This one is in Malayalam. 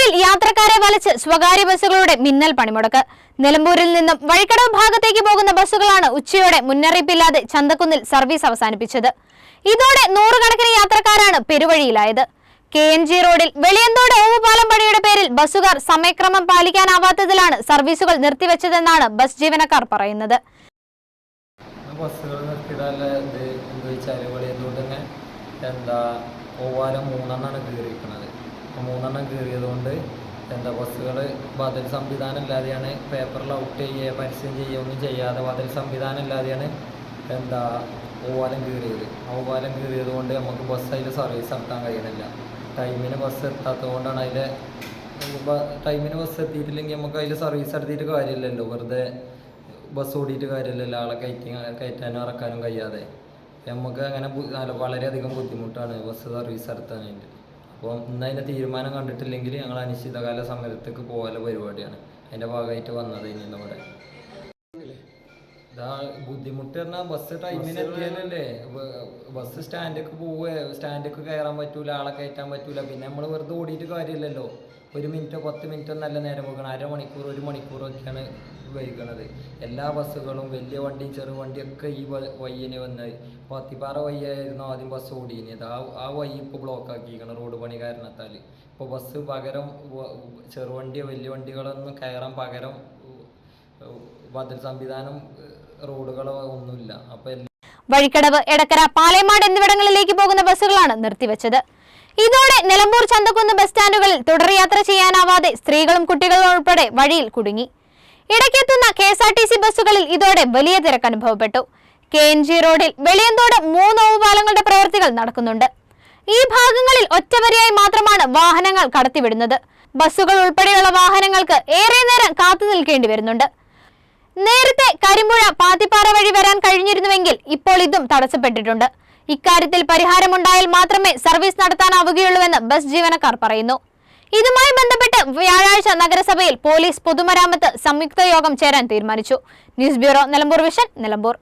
വഴിയിൽ യാത്രക്കാരെ വലിച്ച് സ്വകാര്യ ബസ്സുകളുടെ മിന്നൽ പണിമുടക്ക്. നിലമ്പൂരിൽ നിന്നും വഴിക്കടവ് ഭാഗത്തേക്ക് പോകുന്ന ബസ്സുകളാണ് ഉച്ചയോടെ മുന്നറിയിപ്പില്ലാതെ ചന്തക്കുന്നിൽ സർവീസ് അവസാനിപ്പിച്ചത്. ഇതോടെ നൂറുകണക്കിന് യാത്രക്കാരാണ് പെരുവഴിയിലായത്. KNG റോഡിൽ വെളിയന്തോട് ഓവുപാലം പണിയുടെ പേരിൽ ബസ്സുകാർ സമയക്രമം പാലിക്കാനാവാത്തതിലാണ് സർവീസുകൾ നിർത്തിവെച്ചതെന്നാണ് ബസ് ജീവനക്കാർ പറയുന്നത്. ബസ്സുകൾ ഓവാരം 3 കയറിയിരിക്കുന്നത്. 3 കയറിയതുകൊണ്ട് ബസ്സുകൾ ബദൽ സംവിധാനം ഇല്ലാതെയാണ് പേപ്പറിൽ ഔട്ട് ചെയ്യുക, പരസ്യം ചെയ്യുക ഒന്നും ചെയ്യാതെ ബദൽ സംവിധാനം ഇല്ലാതെയാണ് ഓവാലം കയറിയത്. ഓവാലം കയറിയത് കൊണ്ട് നമുക്ക് ബസ് അതിൽ സർവീസ് നടത്താൻ കഴിയണില്ല. ടൈമിന് ബസ് എത്താത്തത് കൊണ്ടാണ് ടൈമിന് ബസ് എത്തിയിട്ടില്ലെങ്കിൽ നമുക്ക് അതിൽ സർവീസ് നടത്തിയിട്ട് കാര്യമില്ലല്ലോ. വെറുതെ ബസ് ഓടിയിട്ട് കാര്യമില്ലല്ലോ. ആളെ കയറ്റാനും ഇറക്കാനും കഴിയാതെ നമുക്ക് അങ്ങനെ വളരെയധികം ബുദ്ധിമുട്ടാണ് ബസ് സർവീസ് നടത്താനായിട്ട്. അപ്പോൾ ഇന്ന് അതിൻ്റെ തീരുമാനം കണ്ടിട്ടില്ലെങ്കിൽ ഞങ്ങൾ അനിശ്ചിതകാല സമരത്തേക്ക് പോകാനുള്ള പരിപാടിയാണ്. അതിൻ്റെ ഭാഗമായിട്ട് വന്നത്. ഇനി നമ്മുടെ ബുദ്ധിമുട്ട് പറഞ്ഞാൽ ബസ് ടൈമിന് എത്തിയാലല്ലേ ബസ് സ്റ്റാൻഡിലേക്ക് പോവുക, സ്റ്റാൻഡിലേക്ക് കയറാൻ പറ്റൂല, ആളെ കയറ്റാൻ പറ്റൂല. പിന്നെ നമ്മൾ വെറുതെ ഓടിയിട്ട് കാര്യമില്ലല്ലോ. 1 മിനിറ്റോ 10 മിനിറ്റോ നല്ല നേരം പോകണം. അരമണിക്കൂർ 1 മണിക്കൂറൊക്കെയാണ് വൈകണത്. എല്ലാ ബസ്സുകളും വലിയ വണ്ടിയും ചെറു വണ്ടിയൊക്കെ ഈ വയ്യന് വന്നത്. പത്തിപ്പാറ വയ്യായിരുന്നു ആദ്യം ബസ് ഓടിയത്. ആ വഴി ഇപ്പോൾ ബ്ലോക്ക് ആക്കിയിരിക്കണം റോഡ് പണി കാരണത്താൽ. ഇപ്പോൾ ബസ് പകരം ചെറുവണ്ടിയോ വലിയ വണ്ടികളൊന്നും കയറാൻ പകരം ബദൽ സംവിധാനം റോഡുകളോ ഒന്നുമില്ല. അപ്പോൾ വഴിക്കടവ്, എടക്കര, പാലേമാട് എന്നിവിടങ്ങളിലേക്ക് പോകുന്ന ബസ്സുകളാണ് നിർത്തിവെച്ചത്. ഇതോടെ നിലമ്പൂർ, ചന്തക്കുന്ന് ബസ് സ്റ്റാൻഡുകളിൽ തുടർയാത്ര ചെയ്യാനാവാതെ സ്ത്രീകളും കുട്ടികളും ഉൾപ്പെടെ വഴിയിൽ കുടുങ്ങി. ഇടയ്ക്കെത്തുന്ന KSRTC ബസ്സുകളിൽ ഇതോടെ വലിയ തിരക്ക് അനുഭവപ്പെട്ടു. KNG റോഡിൽ വെളിയന്തോട് 3 ഓവുപാലങ്ങളുടെ പ്രവൃത്തികൾ നടക്കുന്നുണ്ട്. ഈ ഭാഗങ്ങളിൽ ഒറ്റവരിയായി മാത്രമാണ് വാഹനങ്ങൾ കടത്തിവിടുന്നത്. ബസ്സുകൾ ഉൾപ്പെടെയുള്ള വാഹനങ്ങൾക്ക് ഏറെ നേരം കാത്തു നിൽക്കേണ്ടി വരുന്നുണ്ട്. നേരത്തെ കരിമ്പുഴ, പാത്തിപ്പാറ വഴി വരാൻ കഴിഞ്ഞിരുന്നുവെങ്കിൽ ഇപ്പോൾ ഇതും തടസ്സപ്പെട്ടിട്ടുണ്ട്. ഇക്കാര്യത്തിൽ പരിഹാരമുണ്ടായാൽ മാത്രമേ സർവീസ് നടത്താനാവുകയുള്ളൂവെന്ന് ബസ് ജീവനക്കാർ പറയുന്നു. ഇതുമായി ബന്ധപ്പെട്ട് വ്യാഴാഴ്ച നഗരസഭയിൽ പോലീസ്, പൊതുമരാമത്ത് സംയുക്ത യോഗം ചേരാൻ തീരുമാനിച്ചു. News bureau, Nilambur vision, Nilambur.